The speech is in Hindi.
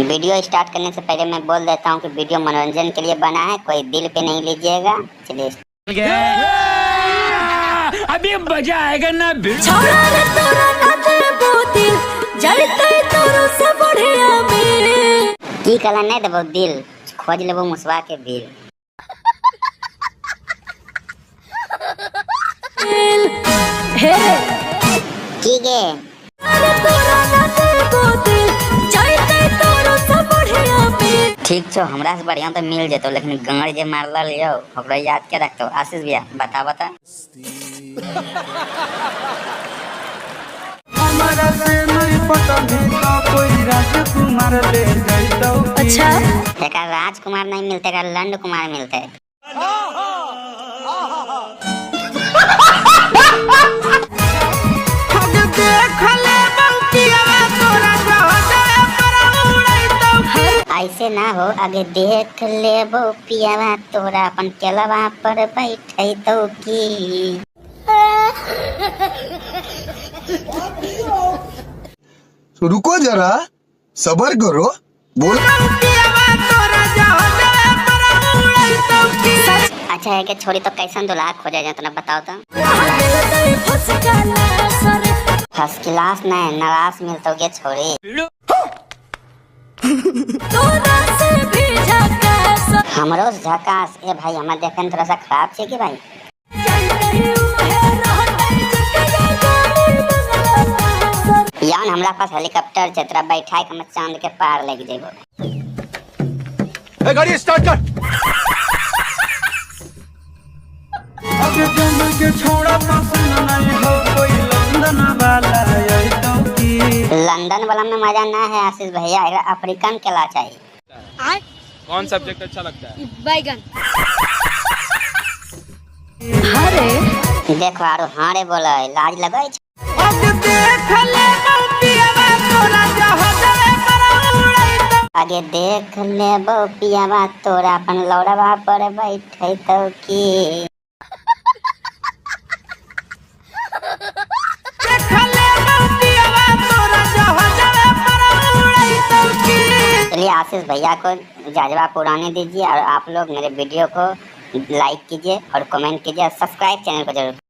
वीडियो स्टार्ट करने से पहले मैं बोल देता हूँ कि वीडियो मनोरंजन के लिए बना है, कोई दिल पे नहीं लीजिएगा। चलिए अभी मजा आएगा ना। की कला नहीं देबो दिल, खोज लेबो मुसवा के बिल। की गे ठीक छो, हमरा से बढ़िया तो मिल जेतो, लेकिन गंगड़ जे मारला लियो ओकरा याद के रखतो। आशीष भैया बता बता। हमारा से नहीं पता का कोई राजकुमार ले जाइतो। अच्छा तेरा राजकुमार नहीं मिलते, का लंड कुमार मिलते। ऐसे ना हो, आगे देख लेबो पियावा तोरा अपन केलवा पर बैठे तो की। रुको जरा, सबर करो, बोल। अच्छा है कि छोरी तो कैसन दुल्हा खोजा जाए, तो बताओ तो। फर्स्ट क्लास नहीं नवास मिलतो गे छोरी। हमरो झकास ए भाई, हमार देखन थोड़ा सा खराब छे कि भाई। यान हमरा पास हेलीकॉप्टर छे, तोरा बैठाई के हम चांद के पार लेके जेबो। ए गाड़ी स्टार्ट कर। अबे जंगल के छोड़ा पसंद नहीं हो, कोई लंदन वाला आइतो की। लंदन वाला में मजा ना है आशीष भैया, अफ्रीकन केला चाहिए। कौन सब्जेक्ट अच्छा लगता है? बैगन। देखो आरो हारे बोले, लाज लगे छे। आगे देख लेबो पियावा तोरा अपन लौड़वा पर बैठे तो की। चलिए आशीष भैया को जाजवा पुराने दीजिए, और आप लोग मेरे वीडियो को लाइक कीजिए और कमेंट कीजिए, सब्सक्राइब चैनल को जरूर।